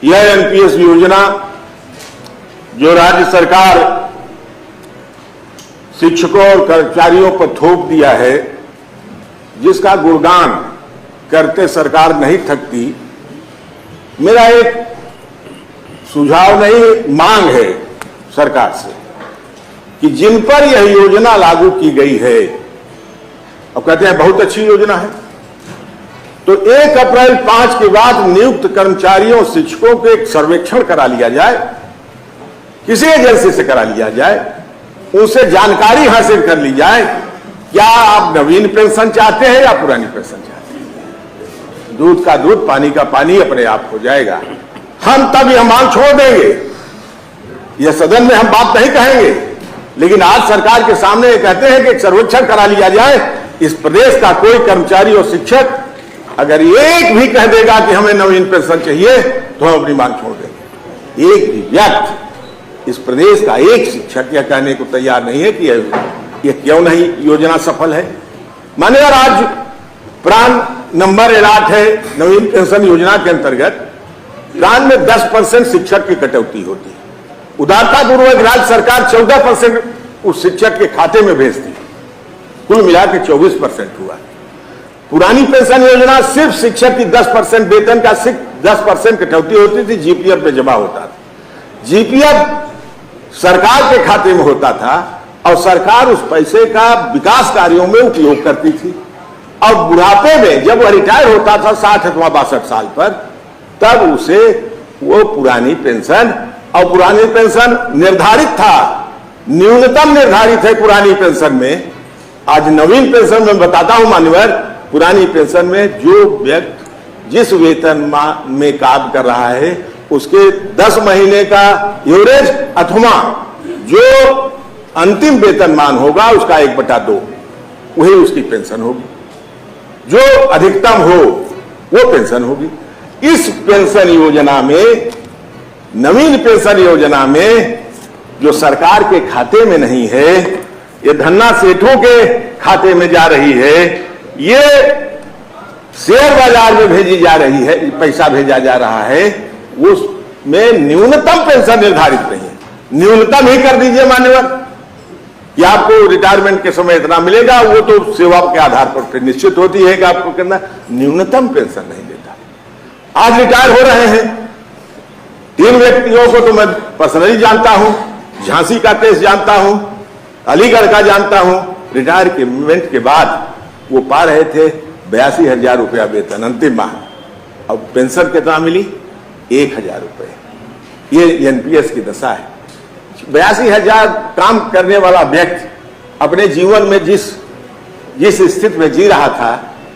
यह एनपीएस योजना जो राज्य सरकार शिक्षकों और कर्मचारियों पर थोप दिया है, जिसका गुणगान करते सरकार नहीं थकती, मेरा एक सुझाव नहीं मांग है सरकार से कि जिन पर यह योजना लागू की गई है, अब कहते हैं बहुत अच्छी योजना है, तो 1 अप्रैल 5 के बाद नियुक्त कर्मचारियों शिक्षकों के एक सर्वेक्षण करा लिया जाए, किसी एजेंसी से करा लिया जाए, उनसे जानकारी हासिल कर ली जाए, क्या आप नवीन पेंशन चाहते हैं या पुरानी पेंशन चाहते हैं। दूध का दूध, पानी का पानी अपने आप हो जाएगा। हम तब यह मांग छोड़ देंगे, यह सदन में हम बात नहीं कहेंगे, लेकिन आज सरकार के सामने कहते हैं कि एक सर्वेक्षण करा लिया जाए। इस प्रदेश का कोई कर्मचारी और शिक्षक अगर एक भी कह देगा कि हमें नवीन पेंशन चाहिए तो हम अपनी मांग छोड़ देंगे। एक भी व्यक्ति इस प्रदेश का एक शिक्षक यह कहने को तैयार नहीं है कि यह क्यों नहीं योजना सफल है। मान्यवर, आज प्राण नंबर एलाट है नवीन पेंशन योजना के अंतर्गत, प्राण में 10% शिक्षक की कटौती होती है। उदारतापूर्वक राज्य सरकार 14% उस शिक्षक के खाते में भेजती, कुल मिलाकर 24% हुआ। पुरानी पेंशन योजना सिर्फ शिक्षक की 10% वेतन का सिर्फ 10% कटौती होती थी, जीपीएफ में जमा होता था। जीपीएफ सरकार के खाते में होता था और सरकार उस पैसे का विकास कार्यों में उपयोग करती थी। और बुढ़ापे में जब वह रिटायर होता था 60 अथवा 62 साल पर, तब उसे वो पुरानी पेंशन, और पुरानी पेंशन निर्धारित था, न्यूनतम निर्धारित है पुरानी पेंशन में। आज नवीन पेंशन में बताता हूं मान्यवर, पुरानी पेंशन में जो व्यक्ति जिस वेतन में काम कर रहा है उसके 10 महीने का एवरेज अथवा जो अंतिम वेतनमान होगा उसका 1/2 वही उसकी पेंशन होगी, जो अधिकतम हो वो पेंशन होगी। इस पेंशन योजना में, नवीन पेंशन योजना में, जो सरकार के खाते में नहीं है, ये धन्ना सेठों के खाते में जा रही है, ये शेयर बाजार में भेजी जा रही है, पैसा भेजा जा रहा है, उसमें न्यूनतम पेंशन निर्धारित नहीं है। न्यूनतम ही कर दीजिए मान्यवर कि आपको रिटायरमेंट के समय इतना मिलेगा, वो तो सेवा के आधार पर फिर निश्चित होती है कि आपको कितना, न्यूनतम पेंशन नहीं देता। आज रिटायर हो रहे हैं 3 व्यक्तियों को तो मैं पर्सनली जानता हूं, झांसी का केस जानता हूं, अलीगढ़ का जानता हूं। रिटायरमेंट के बाद वो पा रहे थे 82,000 रुपया वेतन अंतिम माह, अब पेंशन कितना मिली, 1,000 रुपये। ये एनपीएस की दशा है। 82,000 काम करने वाला व्यक्ति अपने जीवन में जिस स्थिति में जी रहा था,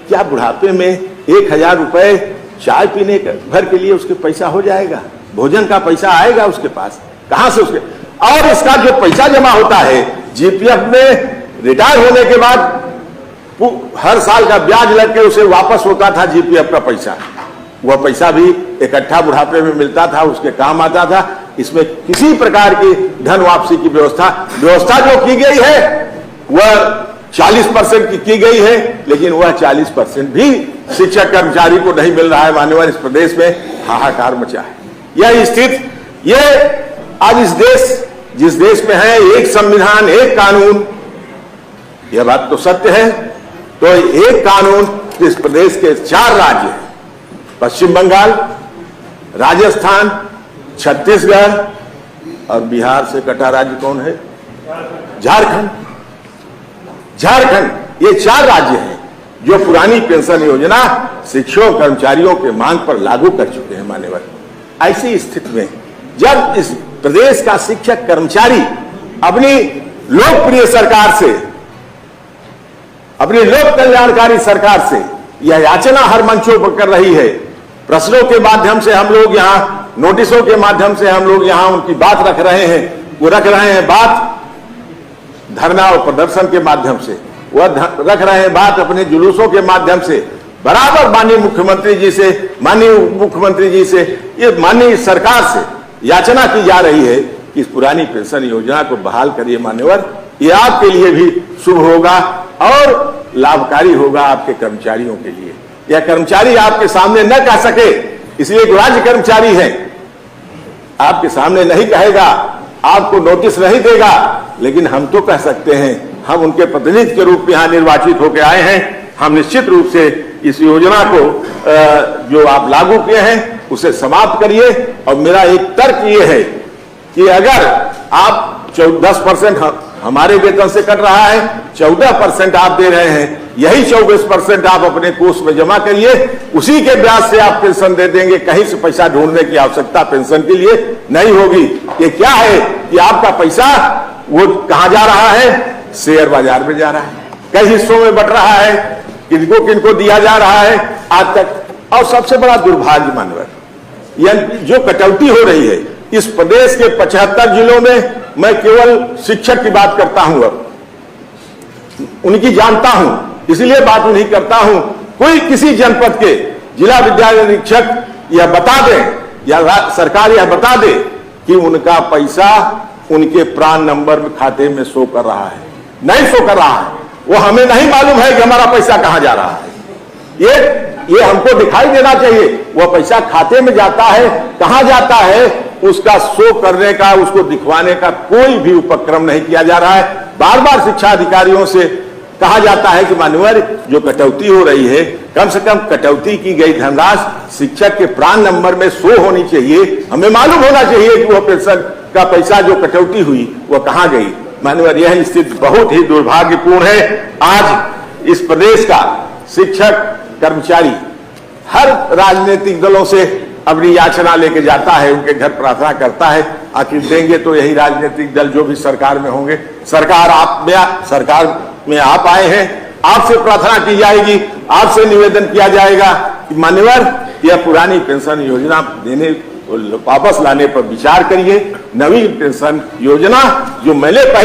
क्या बुढ़ापे में 1,000 रुपये चाय पीने भर के लिए उसके पैसा हो जाएगा, भोजन का पैसा आएगा उसके पास, कहां से उसके। और इसका जो पैसा जमा होता है जीपीएफ में, रिटायर होने के बाद हर साल का ब्याज लग के उसे वापस होता था जीपीएफ का पैसा, वह पैसा भी इकट्ठा बुढ़ापे में मिलता था, उसके काम आता था। इसमें किसी प्रकार की धन वापसी की व्यवस्था जो की गई है वह 40% की गई है, लेकिन वह 40% भी शिक्षक कर्मचारी को नहीं मिल रहा है। मान्यवर, इस प्रदेश में हाहाकार मचा है। यह स्थिति, ये आज जिस देश में है एक संविधान एक कानून, यह बात तो सत्य है। तो एक कानून इस प्रदेश के 4 राज्य हैं, पश्चिम बंगाल, राजस्थान, छत्तीसगढ़ और बिहार से कटा राज्य कौन है, झारखंड। ये 4 राज्य हैं जो पुरानी पेंशन योजना शिक्षकों कर्मचारियों के मांग पर लागू कर चुके हैं। मान्यवर, ऐसी स्थिति में जब इस प्रदेश का शिक्षक कर्मचारी अपनी लोकप्रिय सरकार से, अपनी लोक कल्याणकारी सरकार से यह याचना हर मंचों पर कर रही है, प्रश्नों के माध्यम से हम लोग यहां, नोटिसों के माध्यम से हम लोग यहां उनकी बात रख रहे हैं, वो रख रहे हैं बात धरना और प्रदर्शन के माध्यम से, वह रख रहे हैं बात अपने जुलूसों के माध्यम से, बराबर माननीय मुख्यमंत्री जी से, माननीय उप मुख्यमंत्री जी से, ये माननीय सरकार से याचना की जा रही है कि इस पुरानी पेंशन योजना को बहाल करिए। मान्यवर, ये आपके लिए भी शुभ होगा और लाभकारी होगा आपके कर्मचारियों के लिए। यह कर्मचारी आपके सामने न कह सके, इसलिए राज्य कर्मचारी हैं, आपके सामने नहीं कहेगा, आपको नोटिस नहीं देगा, लेकिन हम तो कह सकते हैं, हम उनके प्रतिनिधि के रूप में यहां निर्वाचित होकर आए हैं। हम निश्चित रूप से इस योजना को जो आप लागू किए हैं उसे समाप्त करिए। और मेरा एक तर्क ये है कि अगर आप 10% हमारे वेतन से कट रहा है, 14% आप दे रहे हैं, यही 24% आप अपने कोष में जमा करिए, उसी के ब्याज से आप पेंशन दे देंगे। कहीं से पैसा ढूंढने की आवश्यकता पेंशन के लिए नहीं होगी। ये क्या है कि आपका पैसा वो कहां जा रहा है? शेयर बाजार में जा रहा है, कई हिस्सों में बट रहा है, किनको किनको दिया जा रहा है आज तक। और सबसे बड़ा दुर्भाग्य मानवर, यह जो कटौती हो रही है इस प्रदेश के 75 जिलों में, मैं केवल शिक्षक की बात करता हूं, अब उनकी जानता हूं इसलिए बात नहीं करता हूं। कोई किसी जनपद के जिला विद्यालय निरीक्षक यह बता दे या सरकार यह बता दे कि उनका पैसा उनके प्राण नंबर में खाते में शो कर रहा है, नहीं शो कर रहा है। वो हमें नहीं मालूम है कि हमारा पैसा कहां जा रहा है। ये हमको दिखाई देना चाहिए। वह पैसा खाते में जाता है, कहां जाता है, उसका शो करने का, उसको दिखवाने का कोई भी उपक्रम नहीं किया जा रहा है। बार बार शिक्षा अधिकारियों से कहा जाता है कि मान्यवर जो कटौती हो रही है, कम से कम कटौती की गई धनराशि शिक्षक के प्राण नंबर में शो होनी चाहिए। हमें मालूम होना चाहिए कि वह पेंशन का पैसा जो कटौती हुई वह कहां गई। मान्यवर यह स्थिति बहुत ही दुर्भाग्यपूर्ण है। आज इस प्रदेश का शिक्षक कर्मचारी हर राजनीतिक दलों से अपनी याचना लेके जाता है, उनके घर प्रार्थना करता है। आखिर देंगे तो यही राजनीतिक दल जो भी सरकार में होंगे। सरकार में आप आए हैं, आपसे प्रार्थना की जाएगी, आपसे निवेदन किया जाएगा कि मान्यवर यह पुरानी पेंशन योजना देने वापस लाने पर विचार करिए। नवी पेंशन योजना जो मैंने पहले